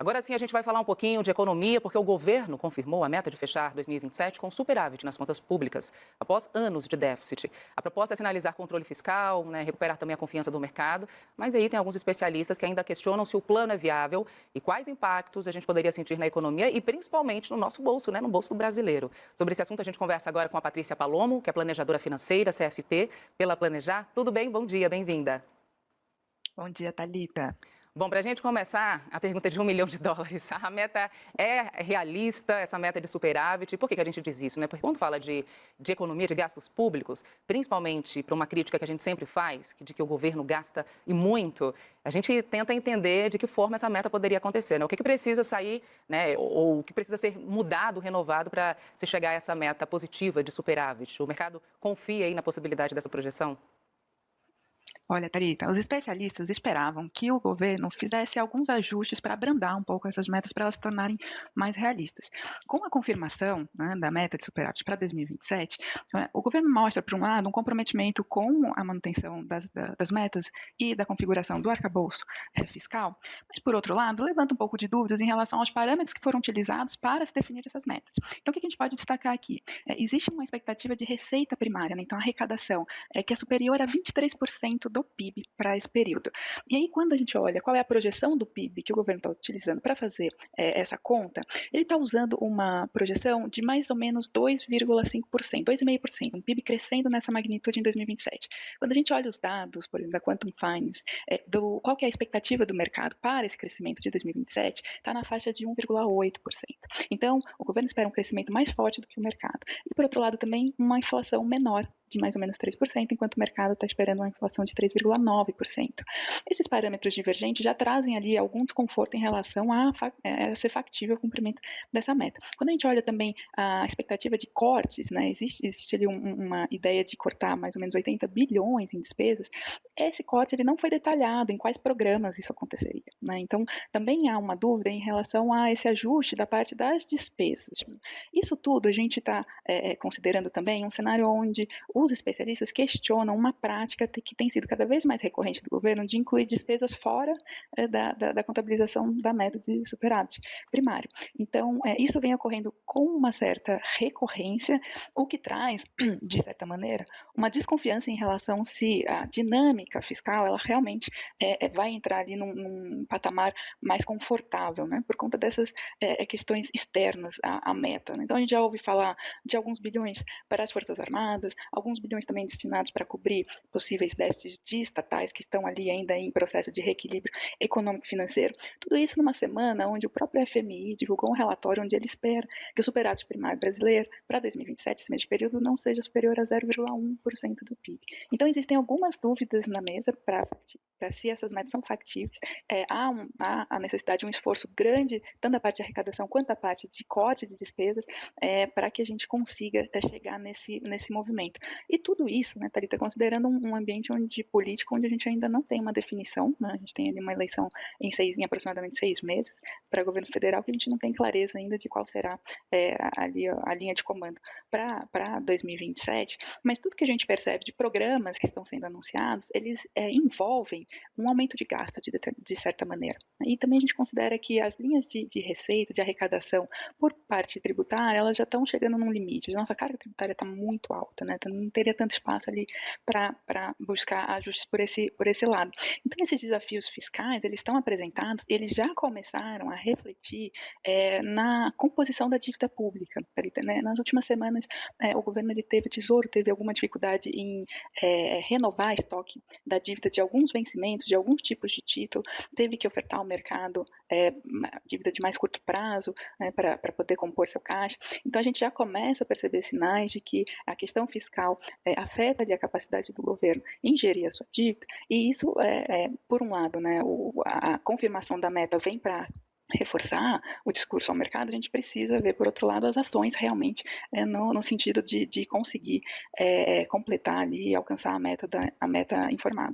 Agora sim, a gente vai falar um pouquinho de economia, porque o governo confirmou a meta de fechar 2027 com superávit nas contas públicas, após anos de déficit. A proposta é sinalizar controle fiscal, recuperar também a confiança do mercado, mas aí tem alguns especialistas que ainda questionam se o plano é viável e quais impactos a gente poderia sentir na economia e principalmente no nosso bolso, no bolso do brasileiro. Sobre esse assunto, a gente conversa agora com a Patrícia Palomo, que é planejadora financeira, CFP, pela Planejar. Tudo bem? Bom dia, bem-vinda. Bom dia, Thalita. Bom, para a gente começar, a pergunta é de US$ 1 milhão. A meta é realista, essa meta de superávit. Por que a gente diz isso? Porque quando fala de economia, de gastos públicos, principalmente para uma crítica que a gente sempre faz, de que o governo gasta e muito, a gente tenta entender de que forma essa meta poderia acontecer. O que precisa sair, ou o que precisa ser mudado, renovado para se chegar a essa meta positiva de superávit? O mercado confia aí na possibilidade dessa projeção? Olha, Thalita, os especialistas esperavam que o governo fizesse alguns ajustes para abrandar um pouco essas metas para elas se tornarem mais realistas. Com a confirmação, da meta de superávit para 2027, o governo mostra, por um lado, um comprometimento com a manutenção das metas e da configuração do arcabouço fiscal, mas, por outro lado, levanta um pouco de dúvidas em relação aos parâmetros que foram utilizados para se definir essas metas. Então, o que a gente pode destacar aqui? Existe uma expectativa de receita primária, então a arrecadação, que é superior a 23% do PIB para esse período. E aí, quando a gente olha qual é a projeção do PIB que o governo está utilizando para fazer essa conta, ele está usando uma projeção de mais ou menos 2,5%, 2,5%, um PIB crescendo nessa magnitude em 2027. Quando a gente olha os dados, por exemplo, da Quantum Finance, qual que é a expectativa do mercado para esse crescimento de 2027, está na faixa de 1,8%. Então, o governo espera um crescimento mais forte do que o mercado. E, por outro lado, também uma inflação menor, de mais ou menos 3%, enquanto o mercado está esperando uma inflação de 3,9%. Esses parâmetros divergentes já trazem ali algum desconforto em relação a ser factível o cumprimento dessa meta. Quando a gente olha também a expectativa de cortes, existe ali uma ideia de cortar mais ou menos 80 bilhões em despesas, esse corte ele não foi detalhado em quais programas isso aconteceria. Então, também há uma dúvida em relação a esse ajuste da parte das despesas. Isso tudo a gente está considerando também um cenário onde os especialistas questionam uma prática que tem sido cada vez mais recorrente do governo de incluir despesas fora da contabilização da meta de superávit primário. Então, isso vem ocorrendo com uma certa recorrência, o que traz, de certa maneira, uma desconfiança em relação se a dinâmica fiscal ela realmente vai entrar ali num patamar mais confortável, por conta dessas questões externas à meta. Então, a gente já ouve falar de alguns bilhões para as Forças Armadas, alguns bilhões também destinados para cobrir possíveis déficits de estatais que estão ali ainda em processo de reequilíbrio econômico e financeiro. Tudo isso numa semana onde o próprio FMI divulgou um relatório onde ele espera que o superávit primário brasileiro para 2027, esse mesmo período, não seja superior a 0,1% do PIB. Então, existem algumas dúvidas na mesa para se essas metas são factíveis. Há a necessidade de um esforço grande, tanto da parte de arrecadação quanto da parte de corte de despesas, para que a gente consiga chegar nesse movimento. E tudo isso, Thalita, considerando um ambiente político onde a gente ainda não tem uma definição, a gente tem ali uma eleição em aproximadamente 6 meses para o governo federal, que a gente não tem clareza ainda de qual será ali a linha de comando para 2027, mas tudo que a gente percebe de programas que estão sendo anunciados, eles envolvem um aumento de gasto de certa maneira. E também a gente considera que as linhas de receita, de arrecadação por parte tributária, elas já estão chegando num limite. Nossa carga tributária está muito alta, então não teria tanto espaço ali para buscar ajustes por esse lado. Então, esses desafios fiscais, eles estão apresentados, eles já começaram a refletir na composição da dívida pública. Nas últimas semanas, o Tesouro teve alguma dificuldade em renovar estoque da dívida de alguns vencimentos, de alguns tipos de título, teve que ofertar ao mercado dívida de mais curto prazo para poder compor seu caixa. Então, a gente já começa a perceber sinais de que a questão fiscal afeta ali a capacidade do governo em gerir a sua dívida, e isso, por um lado, a confirmação da meta vem para reforçar o discurso ao mercado, a gente precisa ver, por outro lado, as ações realmente no sentido de conseguir completar ali e alcançar a meta informada.